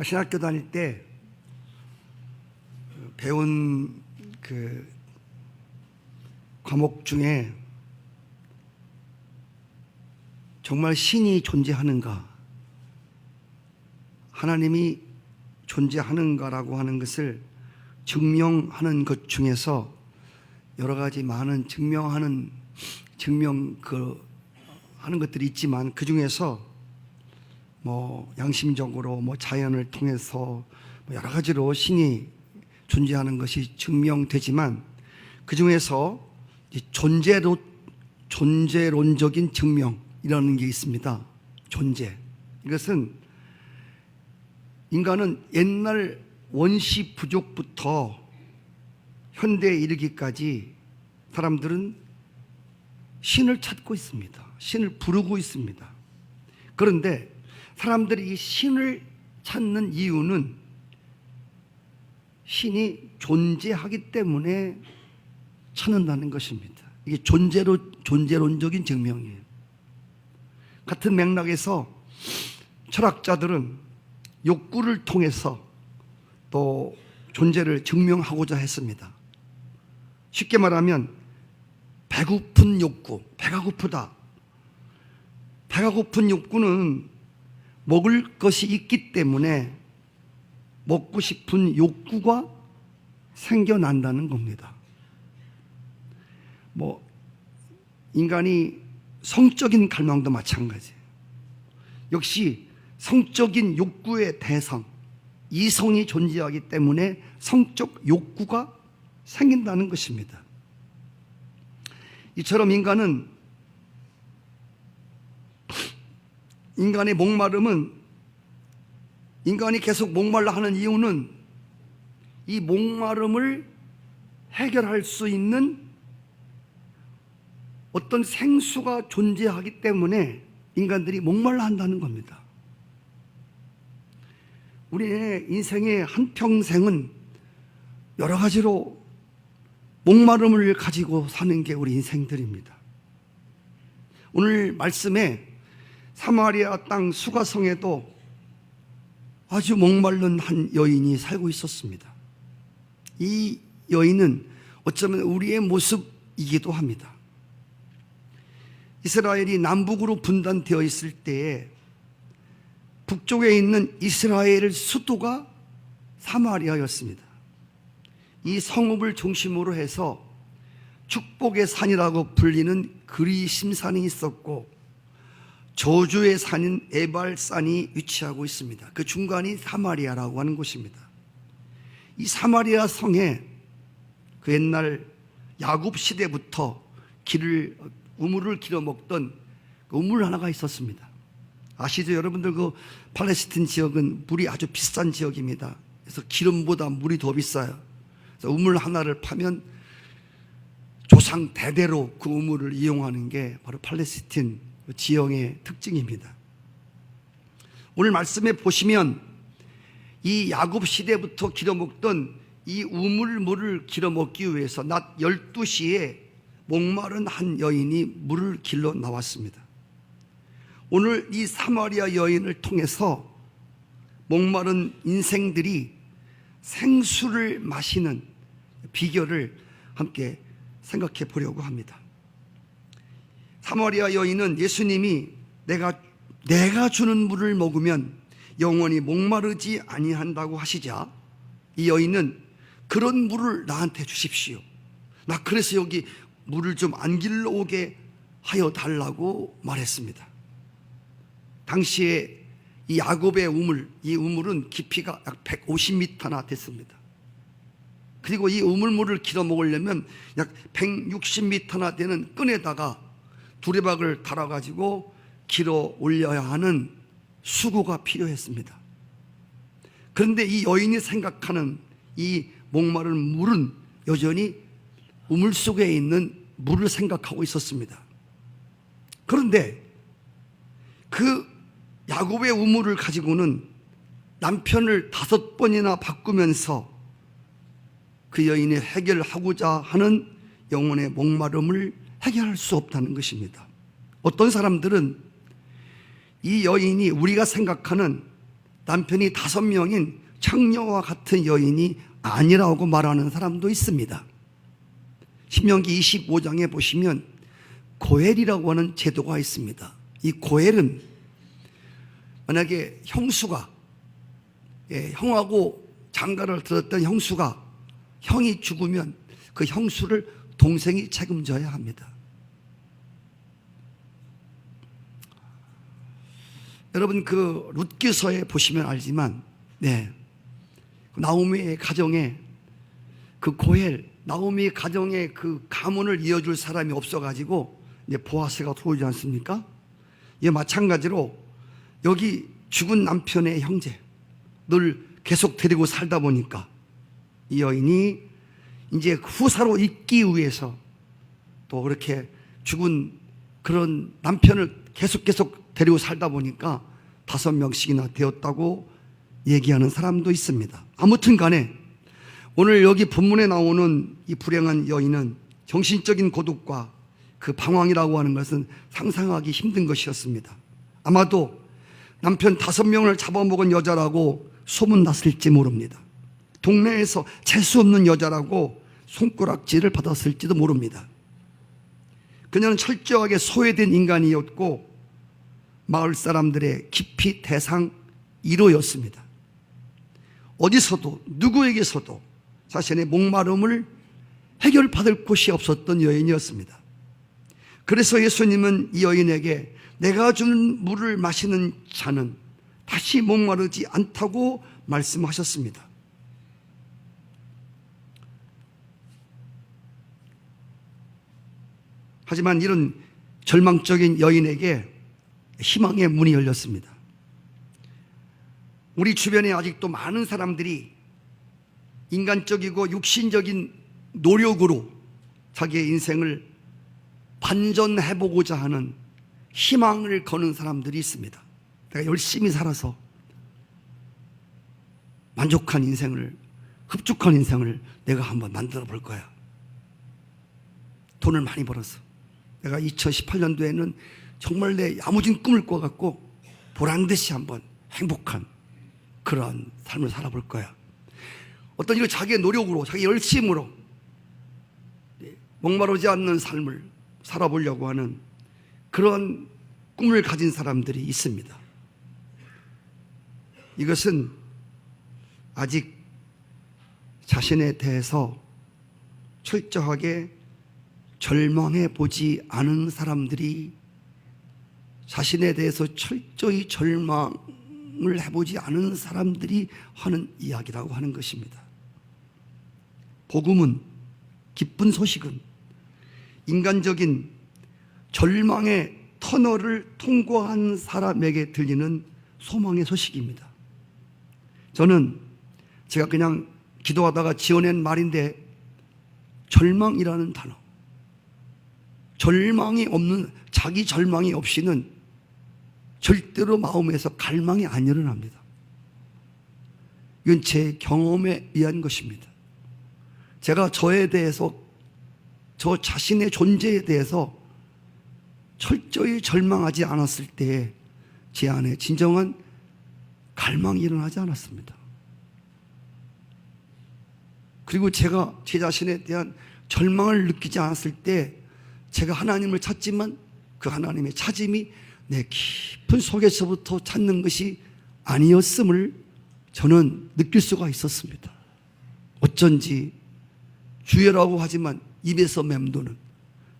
신학교 다닐 때 배운 그 과목 중에 정말 신이 존재하는가, 하나님이 존재하는가라고 하는 것을 증명하는 것 중에서 여러 가지 많은 하는 것들이 있지만, 그 중에서 양심적으로 자연을 통해서 여러 가지로 신이 존재하는 것이 증명되지만, 그 중에서 존재론적인 증명이라는 게 있습니다. 존재. 이것은 인간은 옛날 원시 부족부터 현대에 이르기까지 사람들은 신을 찾고 있습니다. 신을 부르고 있습니다. 그런데 사람들이 이 신을 찾는 이유는 신이 존재하기 때문에 찾는다는 것입니다. 이게 존재론적인 증명이에요. 같은 맥락에서 철학자들은 욕구를 통해서 또 존재를 증명하고자 했습니다. 쉽게 말하면 배고픈 욕구, 배가 고프다. 배가 고픈 욕구는 먹을 것이 있기 때문에 먹고 싶은 욕구가 생겨난다는 겁니다. 인간이 성적인 갈망도 마찬가지예요. 역시 성적인 욕구의 대상, 이성이 존재하기 때문에 성적 욕구가 생긴다는 것입니다. 이처럼 인간의 목마름은, 인간이 계속 목말라 하는 이유는 이 목마름을 해결할 수 있는 어떤 생수가 존재하기 때문에 인간들이 목말라 한다는 겁니다. 우리의 인생의 한평생은 여러 가지로 목마름을 가지고 사는 게 우리 인생들입니다. 오늘 말씀에 사마리아 땅 수가성에도 아주 목마른 한 여인이 살고 있었습니다. 이 여인은 어쩌면 우리의 모습이기도 합니다. 이스라엘이 남북으로 분단되어 있을 때에 북쪽에 있는 이스라엘 수도가 사마리아였습니다. 이 성읍을 중심으로 해서 축복의 산이라고 불리는 그리심산이 있었고, 저주의 산인 에발산이 위치하고 있습니다. 그 중간이 사마리아라고 하는 곳입니다. 이 사마리아 성에 그 옛날 야곱 시대부터 우물을 길어 먹던 그 우물 하나가 있었습니다. 아시죠? 여러분들 그 팔레스틴 지역은 물이 아주 비싼 지역입니다. 그래서 기름보다 물이 더 비싸요. 그래서 우물 하나를 파면 조상 대대로 그 우물을 이용하는 게 바로 팔레스틴 지형의 특징입니다. 오늘 말씀에 보시면 이 야곱 시대부터 길어 먹던 이 우물물을 길어 먹기 위해서 낮 12시에 목마른 한 여인이 물을 길러 나왔습니다. 오늘 이 사마리아 여인을 통해서 목마른 인생들이 생수를 마시는 비결을 함께 생각해 보려고 합니다. 사마리아 여인은 예수님이 내가 주는 물을 먹으면 영원히 목마르지 아니한다고 하시자, 이 여인은 그런 물을 나한테 주십시오. 나 그래서 여기 물을 좀 안 길러오게 하여 달라고 말했습니다. 당시에 이 야곱의 이 우물은 깊이가 약 150m나 됐습니다. 그리고 이 우물물을 길어 먹으려면 약 160m나 되는 끈에다가 두레박을 달아가지고 길어 올려야 하는 수고가 필요했습니다. 그런데 이 여인이 생각하는 이 목마른 물은 여전히 우물 속에 있는 물을 생각하고 있었습니다. 그런데 그 야곱의 우물을 가지고는 남편을 5번이나 바꾸면서 그 여인이 해결하고자 하는 영혼의 목마름을 해결할 수 없다는 것입니다. 어떤 사람들은 이 여인이 우리가 생각하는 남편이 5명인 창녀와 같은 여인이 아니라고 말하는 사람도 있습니다. 신명기 25장에 보시면 고엘이라고 하는 제도가 있습니다. 이 고엘은 만약에 형수가, 형하고 장가를 들었던 형수가, 형이 죽으면 그 형수를 동생이 책임져야 합니다. 여러분 그 룻기서에 보시면 알지만, 나오미의 가정에 그 고엘, 나오미의 가정에 그 가문을 이어줄 사람이 없어가지고 이제 보아스가 들어오지 않습니까? 예, 마찬가지로 여기 죽은 남편의 형제를 계속 데리고 살다 보니까 이 여인이 이제 후사로 있기 위해서 또 그렇게 죽은 그런 남편을 계속 데리고 살다 보니까 5명씩이나 되었다고 얘기하는 사람도 있습니다. 아무튼 간에 오늘 여기 본문에 나오는 이 불행한 여인은 정신적인 고독과 그 방황이라고 하는 것은 상상하기 힘든 것이었습니다. 아마도 남편 5명을 잡아먹은 여자라고 소문났을지 모릅니다. 동네에서 재수 없는 여자라고 손가락질을 받았을지도 모릅니다. 그녀는 철저하게 소외된 인간이었고 마을 사람들의 기피 대상 1호였습니다. 어디서도 누구에게서도 자신의 목마름을 해결받을 곳이 없었던 여인이었습니다. 그래서 예수님은 이 여인에게 내가 주는 물을 마시는 자는 다시 목마르지 않다고 말씀하셨습니다. 하지만 이런 절망적인 여인에게 희망의 문이 열렸습니다. 우리 주변에 아직도 많은 사람들이 인간적이고 육신적인 노력으로 자기의 인생을 반전해보고자 하는 희망을 거는 사람들이 있습니다. 내가 열심히 살아서 만족한 인생을, 흡족한 인생을 내가 한번 만들어 볼 거야. 돈을 많이 벌어서 내가 2018년도에는 정말 내 야무진 꿈을 꿔갖고 보란듯이 한번 행복한 그러한 삶을 살아볼 거야. 어떤 일을 자기의 노력으로, 자기 열심으로 목마르지 않는 삶을 살아보려고 하는 그런 꿈을 가진 사람들이 있습니다. 이것은 아직 자신에 대해서 철저하게 절망해 보지 않은 사람들이, 자신에 대해서 철저히 절망을 해보지 않은 사람들이 하는 이야기라고 하는 것입니다. 복음은, 기쁜 소식은 인간적인 절망의 터널을 통과한 사람에게 들리는 소망의 소식입니다. 저는 제가 그냥 기도하다가 지어낸 말인데, 절망이라는 단어, 절망이 없는, 자기 절망이 없이는 절대로 마음에서 갈망이 안 일어납니다. 이건 제 경험에 의한 것입니다. 제가 저에 대해서, 저 자신의 존재에 대해서 철저히 절망하지 않았을 때에 제 안에 진정한 갈망이 일어나지 않았습니다. 그리고 제가 제 자신에 대한 절망을 느끼지 않았을 때 제가 하나님을 찾지만 그 하나님의 찾음이 내 깊은 속에서부터 찾는 것이 아니었음을 저는 느낄 수가 있었습니다. 어쩐지 주여라고 하지만 입에서 맴도는,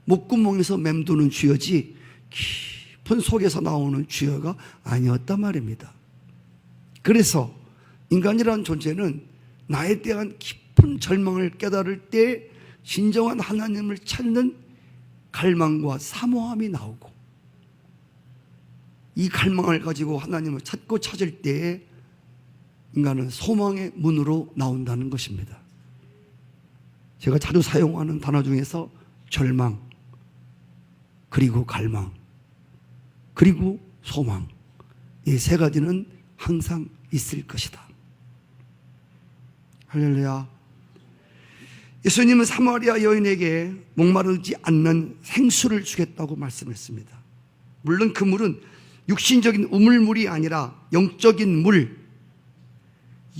목구멍에서 맴도는 주여지 깊은 속에서 나오는 주여가 아니었단 말입니다. 그래서 인간이라는 존재는 나에 대한 깊은 절망을 깨달을 때 진정한 하나님을 찾는 갈망과 사모함이 나오고, 이 갈망을 가지고 하나님을 찾고 찾을 때에 인간은 소망의 문으로 나온다는 것입니다. 제가 자주 사용하는 단어 중에서 절망, 그리고 갈망, 그리고 소망, 이 3가지는 항상 있을 것이다. 할렐루야. 예수님은 사마리아 여인에게 목마르지 않는 생수를 주겠다고 말씀했습니다. 물론 그 물은 육신적인 우물물이 아니라 영적인 물,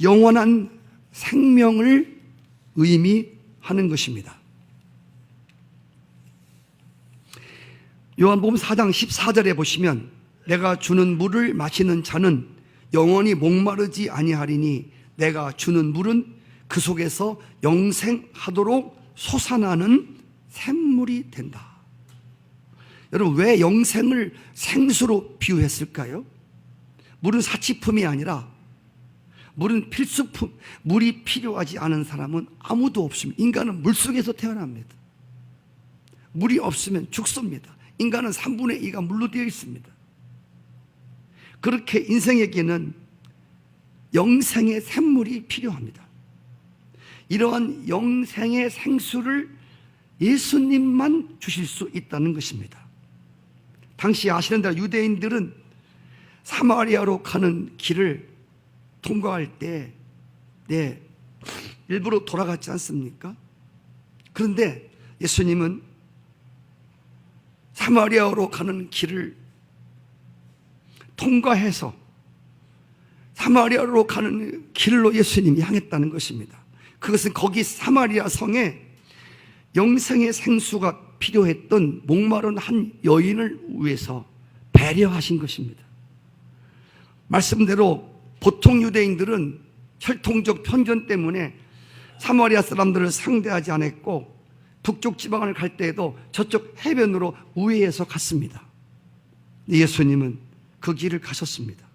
영원한 생명을 의미하는 것입니다. 요한복음 4장 14절에 보시면 내가 주는 물을 마시는 자는 영원히 목마르지 아니하리니 내가 주는 물은 그 속에서 영생하도록 솟아나는 샘물이 된다. 여러분, 왜 영생을 생수로 비유했을까요? 물은 사치품이 아니라 물은 필수품, 물이 필요하지 않은 사람은 아무도 없습니다. 인간은 물속에서 태어납니다. 물이 없으면 죽습니다. 인간은 3분의 2가 물로 되어 있습니다. 그렇게 인생에게는 영생의 샘물이 필요합니다. 이러한 영생의 생수를 예수님만 주실 수 있다는 것입니다. 당시 아시는 대로 유대인들은 사마리아로 가는 길을 통과할 때 일부러 돌아갔지 않습니까? 그런데 예수님은 사마리아로 가는 길을 통과해서 사마리아로 가는 길로 예수님이 향했다는 것입니다. 그것은 거기 사마리아 성에 영생의 생수가 필요했던 목마른 한 여인을 위해서 배려하신 것입니다. 말씀대로 보통 유대인들은 혈통적 편견 때문에 사마리아 사람들을 상대하지 않았고 북쪽 지방을 갈 때에도 저쪽 해변으로 우회해서 갔습니다. 예수님은 그 길을 가셨습니다.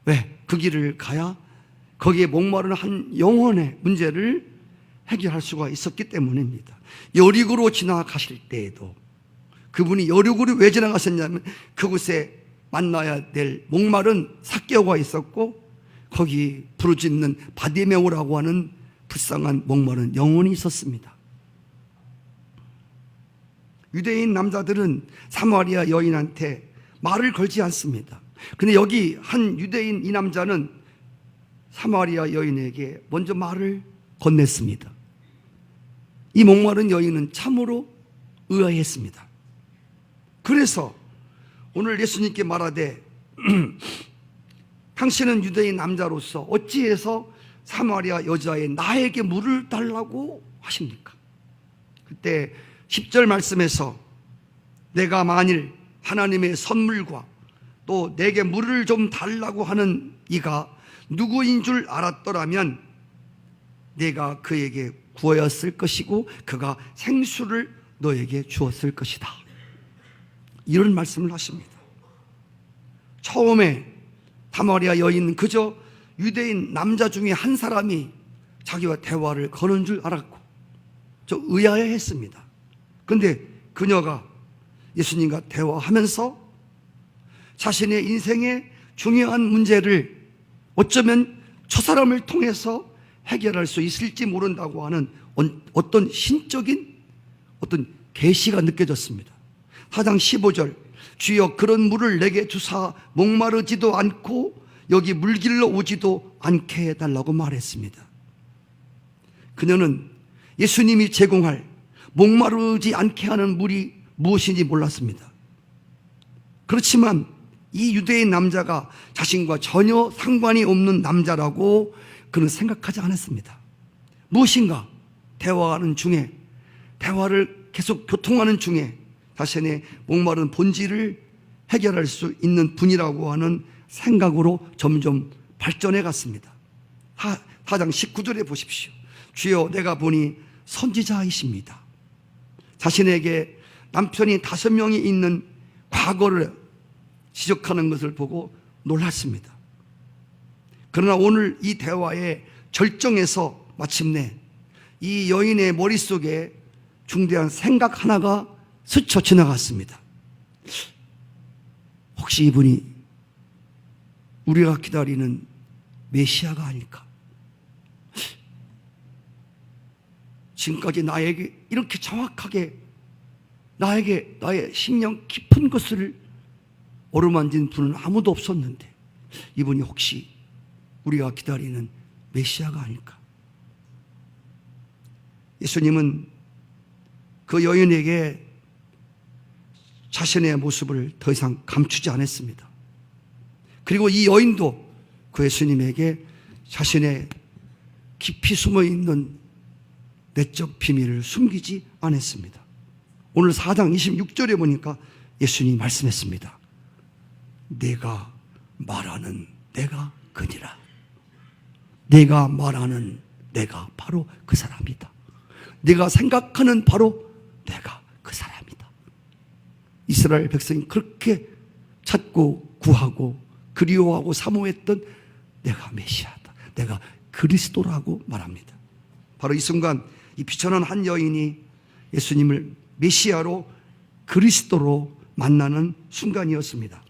왜? 그 길을 가야 거기에 목마른 한 영혼의 문제를 해결할 수가 있었기 때문입니다. 여리고로 지나가실 때에도 그분이 여리고를 왜 지나가셨냐면 그곳에 만나야 될 목마른 삭개오가 있었고 거기 부르짖는 바디메오라고 하는 불쌍한 목마른 영혼이 있었습니다. 유대인 남자들은 사마리아 여인한테 말을 걸지 않습니다. 근데 여기 한 유대인 이 남자는 사마리아 여인에게 먼저 말을 건넸습니다. 이 목마른 여인은 참으로 의아했습니다. 그래서 오늘 예수님께 말하되 당신은 유대인 남자로서 어찌해서 사마리아 여자의 나에게 물을 달라고 하십니까? 그때 10절 말씀에서 내가 만일 하나님의 선물과 또 내게 물을 좀 달라고 하는 이가 누구인 줄 알았더라면 내가 그에게 구하였을 것이고 그가 생수를 너에게 주었을 것이다. 이런 말씀을 하십니다. 처음에 사마리아 여인은 그저 유대인 남자 중에 한 사람이 자기와 대화를 거는 줄 알았고 좀 의아해했습니다. 그런데 그녀가 예수님과 대화하면서 자신의 인생의 중요한 문제를 어쩌면 저 사람을 통해서 해결할 수 있을지 모른다고 하는 어떤 신적인 어떤 계시가 느껴졌습니다. 4장 15절 주여 그런 물을 내게 주사 목마르지도 않고 여기 물길로 오지도 않게 해달라고 말했습니다. 그녀는 예수님이 제공할 목마르지 않게 하는 물이 무엇인지 몰랐습니다. 그렇지만 이 유대인 남자가 자신과 전혀 상관이 없는 남자라고 그는 생각하지 않았습니다. 무엇인가 대화하는 중에 대화를 계속 교통하는 중에 자신의 목마른 본질을 해결할 수 있는 분이라고 하는 생각으로 점점 발전해 갔습니다. 4장 19절에 보십시오. 주여 내가 보니 선지자이십니다. 자신에게 남편이 5명이 있는 과거를 지적하는 것을 보고 놀랐습니다. 그러나 오늘 이 대화의 절정에서 마침내 이 여인의 머릿속에 중대한 생각 하나가 스쳐 지나갔습니다. 혹시 이분이 우리가 기다리는 메시아가 아닐까? 지금까지 나에게 이렇게 정확하게 나에게 나의 심령 깊은 것을 어루만진 분은 아무도 없었는데 이분이 혹시 우리가 기다리는 메시아가 아닐까? 예수님은 그 여인에게 자신의 모습을 더 이상 감추지 않았습니다. 그리고 이 여인도 그 예수님에게 자신의 깊이 숨어있는 내적 비밀을 숨기지 않았습니다. 오늘 4장 26절에 보니까 예수님이 말씀했습니다. 내가 말하는 내가 그니라. 내가 말하는 내가 바로 그 사람이다. 내가 생각하는 바로 내가 그 사람이다. 이스라엘 백성이 그렇게 찾고 구하고 그리워하고 사모했던 내가 메시아다, 내가 그리스도라고 말합니다. 바로 이 순간 이 비천한 한 여인이 예수님을 메시아로 그리스도로 만나는 순간이었습니다.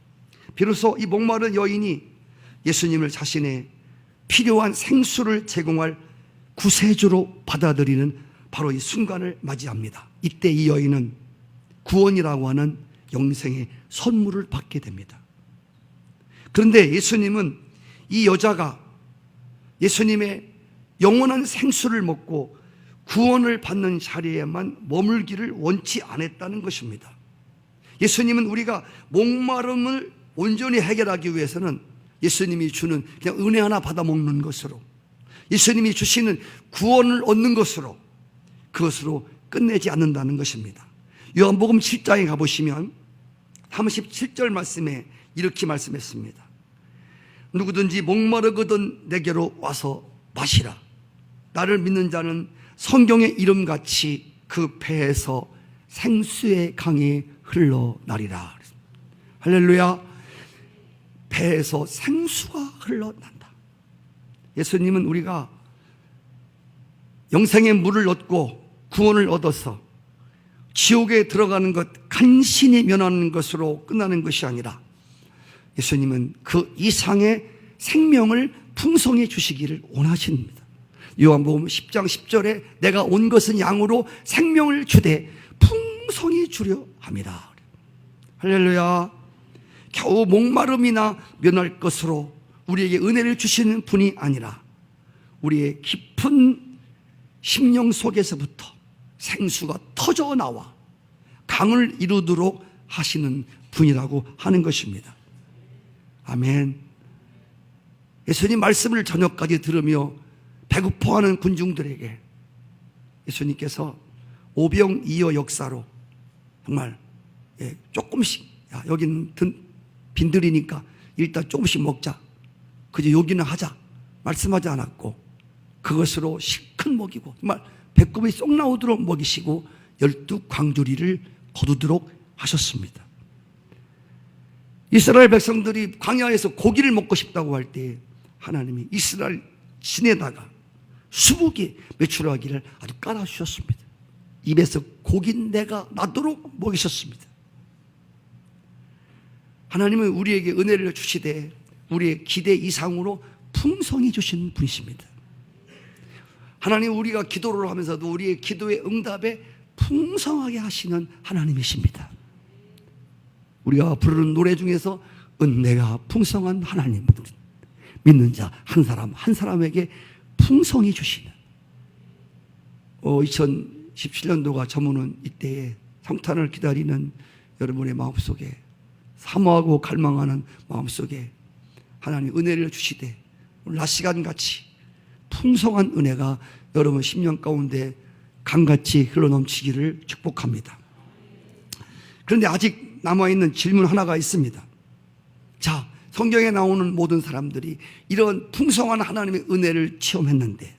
비로소 이 목마른 여인이 예수님을 자신의 필요한 생수를 제공할 구세주로 받아들이는 바로 이 순간을 맞이합니다. 이때 이 여인은 구원이라고 하는 영생의 선물을 받게 됩니다. 그런데 예수님은 이 여자가 예수님의 영원한 생수를 먹고 구원을 받는 자리에만 머물기를 원치 않았다는 것입니다. 예수님은 우리가 목마름을 온전히 해결하기 위해서는 예수님이 주는 그냥 은혜 하나 받아 먹는 것으로, 예수님이 주시는 구원을 얻는 것으로, 그것으로 끝내지 않는다는 것입니다. 요한복음 7장에 가보시면 37절 말씀에 이렇게 말씀했습니다. 누구든지 목마르거든 내게로 와서 마시라. 나를 믿는 자는 성경의 이름같이 그 배에서 생수의 강이 흘러나리라. 할렐루야. 배에서 생수가 흘러난다. 예수님은 우리가 영생의 물을 얻고 구원을 얻어서 지옥에 들어가는 것 간신히 면하는 것으로 끝나는 것이 아니라 예수님은 그 이상의 생명을 풍성히 주시기를 원하십니다. 요한복음 10장 10절에 내가 온 것은 양으로 생명을 주되 풍성히 주려 함이라. 할렐루야. 겨우 목마름이나 면할 것으로 우리에게 은혜를 주시는 분이 아니라 우리의 깊은 심령 속에서부터 생수가 터져 나와 강을 이루도록 하시는 분이라고 하는 것입니다. 아멘. 예수님 말씀을 저녁까지 들으며 배고파하는 군중들에게 예수님께서 오병이어 역사로 정말 조금씩, 야, 여기는 빈들이니까 일단 조금씩 먹자, 그저 여기는 하자 말씀하지 않았고 그것으로 실컷 먹이고 정말 배꼽이 쏙 나오도록 먹이시고 12광주리를 거두도록 하셨습니다. 이스라엘 백성들이 광야에서 고기를 먹고 싶다고 할 때 하나님이 이스라엘 진에다가 수북이 매출하기를 아주 깔아주셨습니다. 입에서 고긴내가 나도록 먹이셨습니다. 하나님은 우리에게 은혜를 주시되 우리의 기대 이상으로 풍성히 주신 분이십니다. 하나님, 우리가 기도를 하면서도 우리의 기도의 응답에 풍성하게 하시는 하나님이십니다. 우리가 부르는 노래 중에서 은혜가 풍성한 하나님을 믿는 자 한 사람 한 사람에게 풍성히 주시는 2017년도가 저무는 이때에 성탄을 기다리는 여러분의 마음속에 사모하고 갈망하는 마음속에 하나님 은혜를 주시되 오늘 낮 시간같이 풍성한 은혜가 여러분 심령 가운데 강같이 흘러넘치기를 축복합니다. 그런데 아직 남아있는 질문 하나가 있습니다. 자, 성경에 나오는 모든 사람들이 이런 풍성한 하나님의 은혜를 체험했는데,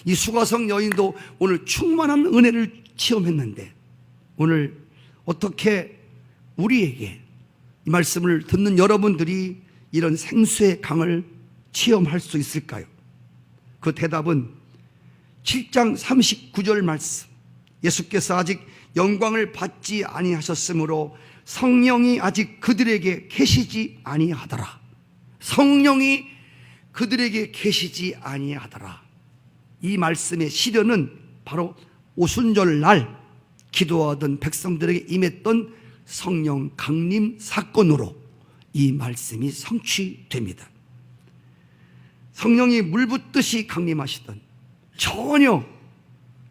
이 수가성 여인도 오늘 충만한 은혜를 체험했는데, 오늘 어떻게 우리에게 이 말씀을 듣는 여러분들이 이런 생수의 강을 체험할 수 있을까요? 그 대답은 7장 39절 말씀, 예수께서 아직 영광을 받지 아니하셨으므로 성령이 아직 그들에게 계시지 아니하더라. 성령이 그들에게 계시지 아니하더라. 이 말씀의 시련은 바로 오순절 날 기도하던 백성들에게 임했던 성령 강림 사건으로 이 말씀이 성취됩니다. 성령이 물 붓듯이 강림하시던, 전혀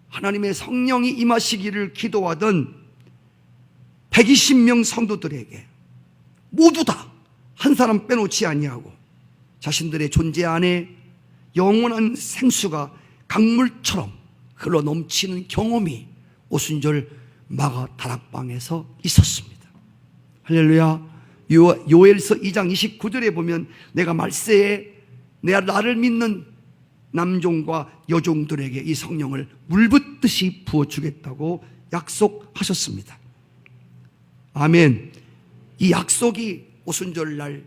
하나님의 성령이 임하시기를 기도하던 120명 성도들에게 모두 다 한 한 사람 빼놓지 아니하고 자신들의 존재 안에 영원한 생수가 강물처럼 흘러 넘치는 경험이 오순절 마가 다락방에서 있었습니다. 할렐루야. 요엘서 2장 29절에 보면 내가 말세에 나를 믿는 남종과 여종들에게 이 성령을 물붓듯이 부어주겠다고 약속하셨습니다. 아멘. 이 약속이 오순절날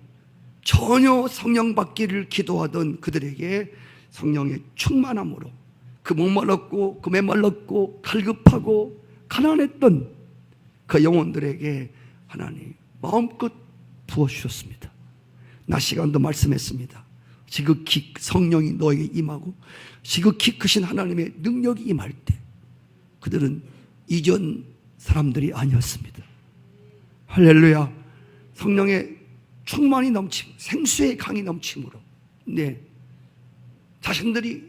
전혀 성령 받기를 기도하던 그들에게 성령의 충만함으로 그 목말랐고 그 메말랐고 갈급하고 가난했던 그 영혼들에게 하나님 마음껏 부어주셨습니다. 낮 시간도 말씀했습니다. 지극히 성령이 너에게 임하고 지극히 크신 하나님의 능력이 임할 때 그들은 이전 사람들이 아니었습니다. 할렐루야. 성령의 충만이 넘치고 생수의 강이 넘침으로 자신들이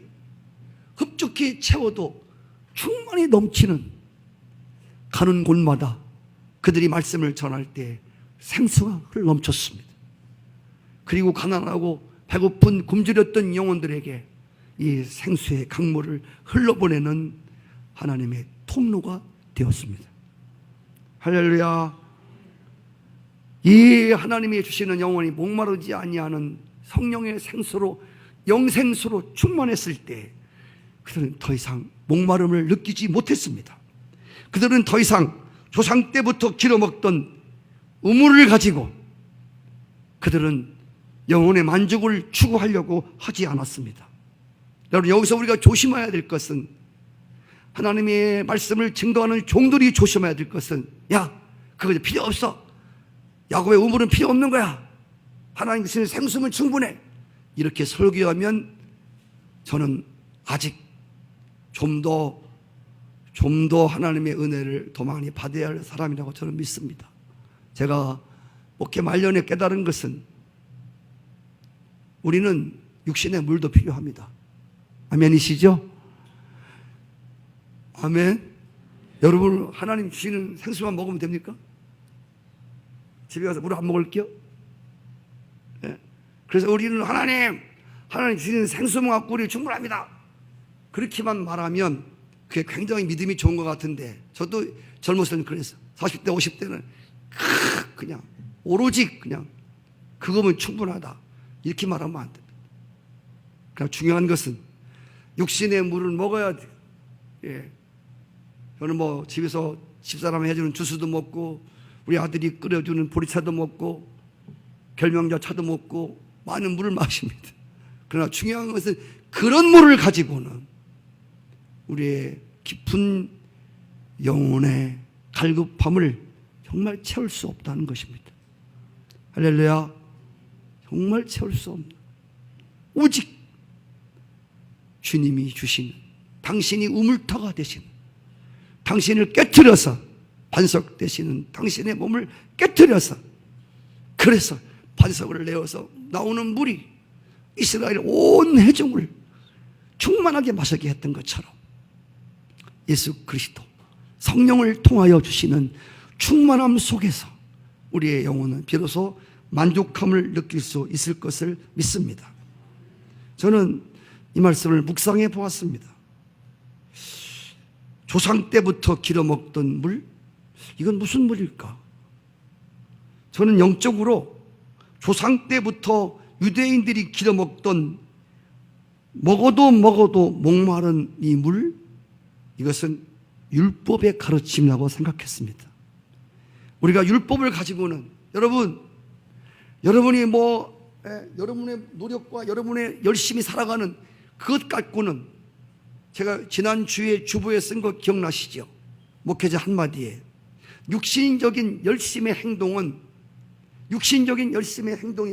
흡족히 채워도 충만히 넘치는 가는 곳마다 그들이 말씀을 전할 때 생수가 흘러넘쳤습니다. 그리고 가난하고 배고픈 굶주렸던 영혼들에게 이 생수의 강물을 흘러보내는 하나님의 통로가 되었습니다. 할렐루야. 이 하나님이 주시는 영혼이 목마르지 아니하는 성령의 생수로 영생수로 충만했을 때 그들은 더 이상 목마름을 느끼지 못했습니다. 그들은 더 이상 조상 때부터 길어먹던 우물을 가지고 그들은 영혼의 만족을 추구하려고 하지 않았습니다. 여러분, 여기서 우리가 조심해야 될 것은, 하나님의 말씀을 증거하는 종들이 조심해야 될 것은, 야, 그거 필요 없어. 야곱의 우물은 필요 없는 거야. 하나님 주시는 생수면 충분해. 이렇게 설교하면 저는 아직 좀 더 하나님의 은혜를 더 많이 받아야 할 사람이라고 저는 믿습니다. 제가 목회 말년에 깨달은 것은 우리는 육신의 물도 필요합니다. 아멘이시죠? 아멘. 여러분, 하나님 주시는 생수만 먹으면 됩니까? 집에 가서 물 안 먹을게요? 네. 그래서 우리는 하나님 주시는 생수만 갖고 우리 충분합니다. 그렇게만 말하면 그게 굉장히 믿음이 좋은 것 같은데, 저도 젊었을 때는 그랬어요. 40대, 50대는 그냥 오로지 그냥 그거면 충분하다, 이렇게 말하면 안 됩니다. 그러니까 중요한 것은 육신의 물을 먹어야 돼요. 예. 저는 뭐 집에서 집사람이 해주는 주스도 먹고, 우리 아들이 끓여주는 보리차도 먹고, 결명자 차도 먹고, 많은 물을 마십니다. 그러나 중요한 것은 그런 물을 가지고는 우리의 깊은 영혼의 갈급함을 정말 채울 수 없다는 것입니다. 할렐루야. 정말 채울 수 없는, 오직 주님이 주시는, 당신이 우물터가 되시는, 당신을 깨트려서 반석 되시는 당신의 몸을 깨트려서, 그래서 반석을 내어서 나오는 물이 이스라엘 온 회중을 충만하게 마시게 했던 것처럼 예수 그리스도 성령을 통하여 주시는 충만함 속에서 우리의 영혼은 비로소 만족함을 느낄 수 있을 것을 믿습니다. 저는 이 말씀을 묵상해 보았습니다. 조상 때부터 길어먹던 물, 이건 무슨 물일까? 저는 영적으로 조상 때부터 유대인들이 길어먹던, 먹어도 목마른 이 물, 이것은 율법의 가르침이라고 생각했습니다. 우리가 율법을 가지고는, 여러분이 여러분의 노력과 여러분의 열심히 살아가는 그것 갖고는, 제가 지난주에 주보에 쓴 거 기억나시죠? 목회자 한마디에 육신적인 열심의 행동이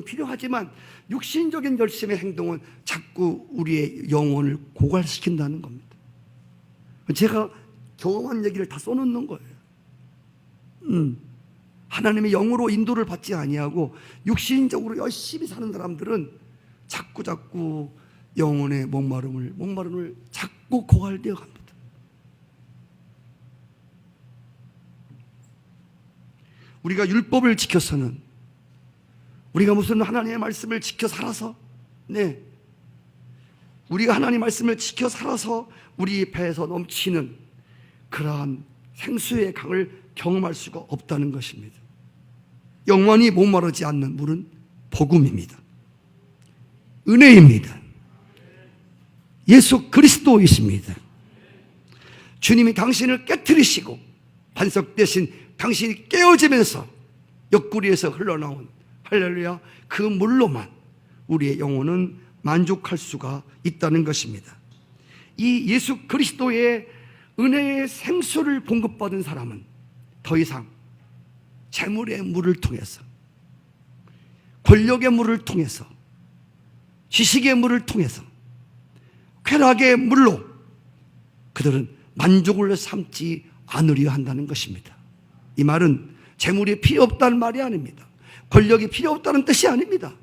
필요하지만 육신적인 열심의 행동은 자꾸 우리의 영혼을 고갈시킨다는 겁니다. 제가 경험한 얘기를 다 써놓는 거예요. 하나님의 영으로 인도를 받지 아니하고 육신적으로 열심히 사는 사람들은 자꾸 영혼의 목마름을 자꾸 고갈되어 갑니다. 우리가 율법을 지켜서는 우리가 무슨 하나님의 말씀을 지켜 살아서, 우리가 하나님의 말씀을 지켜 살아서 우리 배에서 넘치는 그러한 생수의 강을 경험할 수가 없다는 것입니다. 영원히 목마르지 않는 물은 복음입니다. 은혜입니다. 예수 그리스도이십니다. 주님이 당신을 깨트리시고 반석 대신 당신이 깨어지면서 옆구리에서 흘러나온, 할렐루야, 그 물로만 우리의 영혼은 만족할 수가 있다는 것입니다. 이 예수 그리스도의 은혜의 생수를 공급받은 사람은 더 이상 재물의 물을 통해서, 권력의 물을 통해서, 지식의 물을 통해서, 쾌락의 물로 그들은 만족을 삼지 않으려 한다는 것입니다. 이 말은 재물이 필요 없다는 말이 아닙니다. 권력이 필요 없다는 뜻이 아닙니다.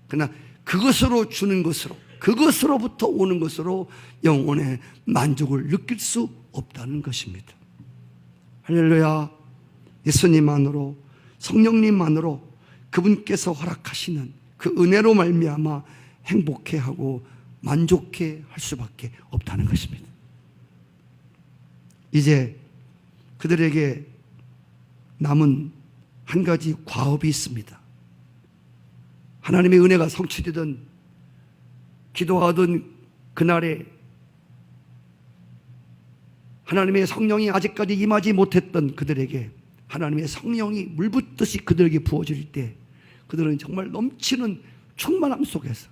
그러나 그것으로 주는 것으로, 그것으로부터 오는 것으로 영혼의 만족을 느낄 수 없다는 것입니다. 할렐루야. 예수님만으로, 성령님만으로, 그분께서 허락하시는 그 은혜로 말미암아 행복해하고 만족해 할 수밖에 없다는 것입니다. 이제 그들에게 남은 한 가지 과업이 있습니다. 하나님의 은혜가 성취되던, 기도하던 그날에 하나님의 성령이 아직까지 임하지 못했던 그들에게 하나님의 성령이 물붓듯이 그들에게 부어질 때 그들은 정말 넘치는 충만함 속에서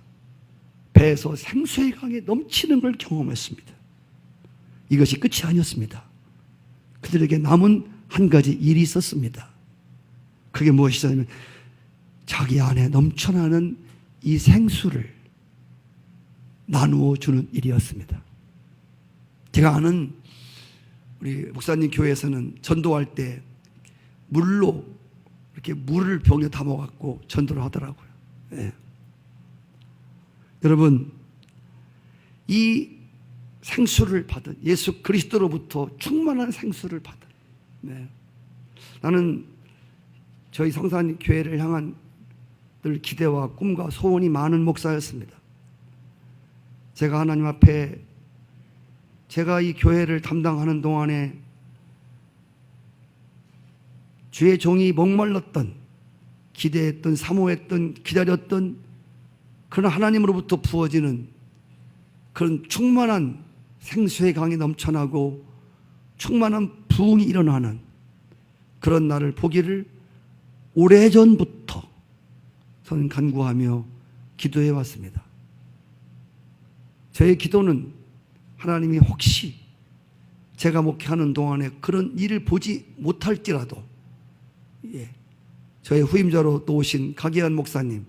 배에서 생수의 강에 넘치는 걸 경험했습니다. 이것이 끝이 아니었습니다. 그들에게 남은 한 가지 일이 있었습니다. 그게 무엇이냐면 자기 안에 넘쳐나는 이 생수를 나누어 주는 일이었습니다. 제가 아는 우리 목사님 교회에서는 전도할 때 물로 이렇게 물을 병에 담아갖고 전도를 하더라고요. 여러분, 이 생수를 받은, 예수 그리스도로부터 충만한 생수를 받은, 나는 저희 성산 교회를 향한 늘 기대와 꿈과 소원이 많은 목사였습니다. 제가 하나님 앞에, 제가 이 교회를 담당하는 동안에 주의 종이 목말랐던, 기대했던, 사모했던, 기다렸던 그런 하나님으로부터 부어지는 그런 충만한 생수의 강이 넘쳐나고 충만한 부흥이 일어나는 그런 날을 보기를 오래전부터 저는 간구하며 기도해 왔습니다. 저의 기도는 하나님이 혹시 제가 목회하는 동안에 그런 일을 보지 못할지라도 저의 후임자로 또 오신 가기한 목사님,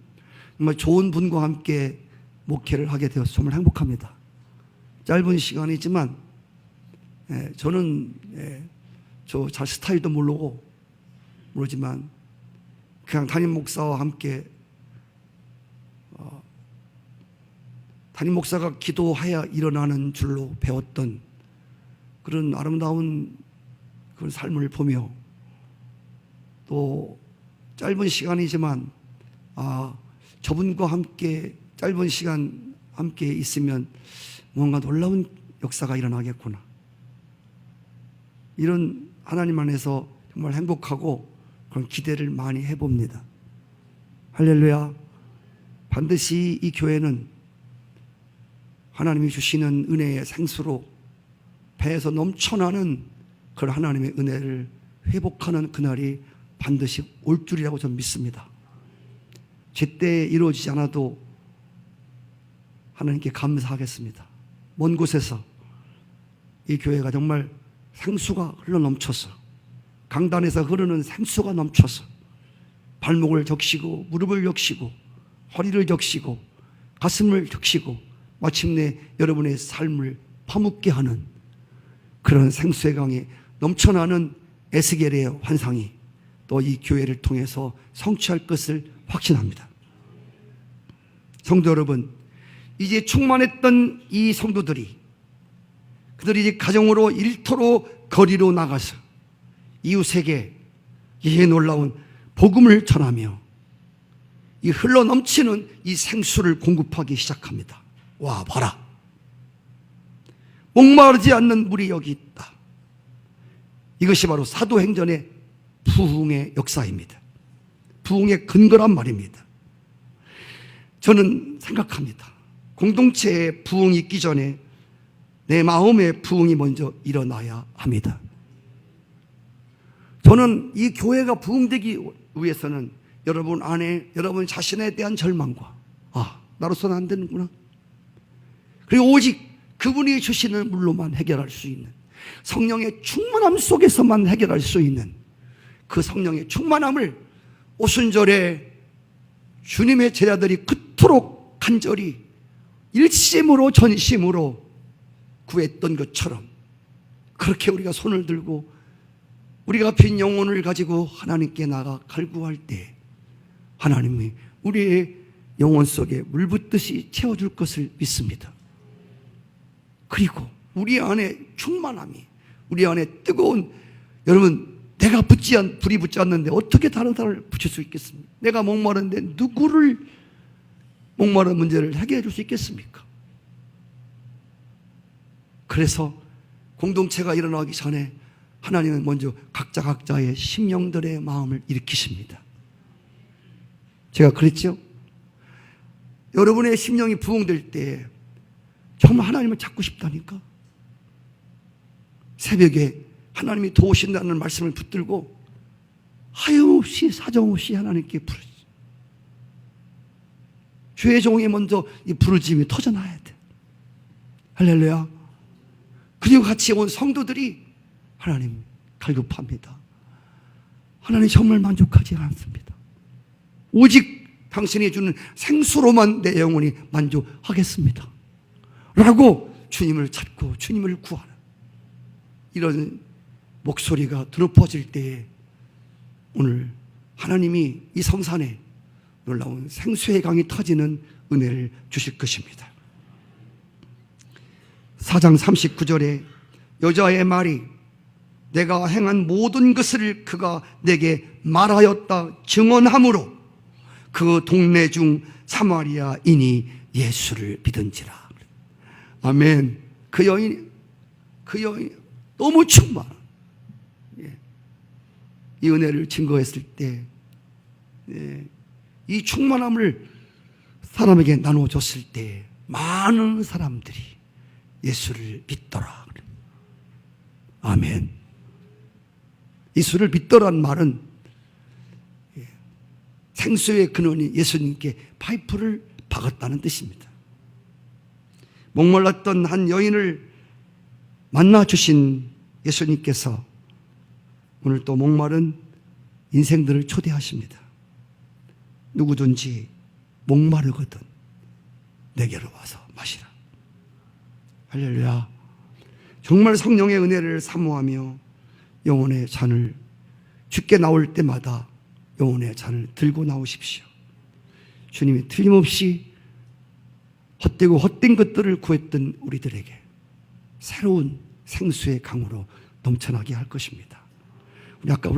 정말 좋은 분과 함께 목회를 하게 되어서 정말 행복합니다. 짧은 시간이지만 저는 저 잘 스타일도 모르지만 그냥 담임 목사와 함께 담임 목사가 기도해야 일어나는 줄로 배웠던 그런 아름다운 그런 삶을 보며 또 짧은 시간이지만 저분과 함께 짧은 시간 함께 있으면 뭔가 놀라운 역사가 일어나겠구나. 이런 하나님 안에서 정말 행복하고 그런 기대를 많이 해봅니다. 할렐루야. 반드시 이 교회는 하나님이 주시는 은혜의 생수로 배에서 넘쳐나는 그런 하나님의 은혜를 회복하는 그날이 반드시 올 줄이라고 저는 믿습니다. 제때 이루어지지 않아도 하나님께 감사하겠습니다. 먼 곳에서 이 교회가 정말 생수가 흘러 넘쳐서, 강단에서 흐르는 생수가 넘쳐서 발목을 적시고 무릎을 적시고 허리를 적시고 가슴을 적시고 마침내 여러분의 삶을 파묻게 하는 그런 생수의 강에 넘쳐나는 에스겔의 환상이 또 이 교회를 통해서 성취할 것을 확신합니다. 성도 여러분, 이제 충만했던 이 성도들이, 그들이 이제 가정으로 일터로 거리로 나가서 이웃에게 이 놀라운 복음을 전하며 이 흘러 넘치는 이 생수를 공급하기 시작합니다. 와, 봐라. 목마르지 않는 물이 여기 있다. 이것이 바로 사도행전의 부흥의 역사입니다. 부흥의 근거란 말입니다. 저는 생각합니다. 공동체의 부흥이 있기 전에 내 마음의 부흥이 먼저 일어나야 합니다. 저는 이 교회가 부흥되기 위해서는 여러분 안에 여러분 자신에 대한 절망과 나로서는 안 되는구나, 그리고 오직 그분이 주시는 물로만 해결할 수 있는 성령의 충만함 속에서만 해결할 수 있는 그 성령의 충만함을 오순절에 주님의 제자들이 그토록 간절히 일심으로 전심으로 구했던 것처럼 그렇게 우리가 손을 들고 우리가 빈 영혼을 가지고 하나님께 나가 갈구할 때 하나님이 우리의 영혼 속에 물 붓듯이 채워줄 것을 믿습니다. 그리고 우리 안에 충만함이, 우리 안에 뜨거운, 여러분, 내가 불이 붙지 않는데 어떻게 다른 사람을 붙일 수 있겠습니까? 내가 목마른데 누구를 목마른 문제를 해결해 줄 수 있겠습니까? 그래서 공동체가 일어나기 전에 하나님은 먼저 각자의 심령들의 마음을 일으키십니다. 제가 그랬죠? 여러분의 심령이 부흥될 때 정말 하나님을 찾고 싶다니까. 새벽에 하나님이 도우신다는 말씀을 붙들고 하염없이 사정없이 하나님께 부르지. 주의 종이 먼저 이 부르짐이 터져나야 돼. 할렐루야. 그리고 같이 온 성도들이 하나님 갈급합니다. 하나님 정말 만족하지 않습니다. 오직 당신이 주는 생수로만 내 영혼이 만족하겠습니다 라고 주님을 찾고 주님을 구하는 이런 목소리가 들어퍼질 때에 오늘 하나님이 이 성산에 놀라운 생수의 강이 터지는 은혜를 주실 것입니다. 4장 39절에 여자의 말이 내가 행한 모든 것을 그가 내게 말하였다 증언함으로 그 동네 중 사마리아인이 예수를 믿은지라. 아멘. 그 여인 너무 충만. 이 은혜를 증거했을 때, 이 충만함을 사람에게 나눠줬을 때 많은 사람들이 예수를 믿더라. 아멘. 예수를 믿더란 말은 생수의 근원이 예수님께 파이프를 박았다는 뜻입니다. 목말랐던 한 여인을 만나 주신 예수님께서 오늘 또 목마른 인생들을 초대하십니다. 누구든지 목마르거든 내게로 와서 마시라. 할렐루야. 정말 성령의 은혜를 사모하며 영혼의 잔을 주께 나올 때마다 영혼의 잔을 들고 나오십시오. 주님이 틀림없이 헛되고 헛된 것들을 구했던 우리들에게 새로운 생수의 강으로 넘쳐나게 할 것입니다. 우리 아까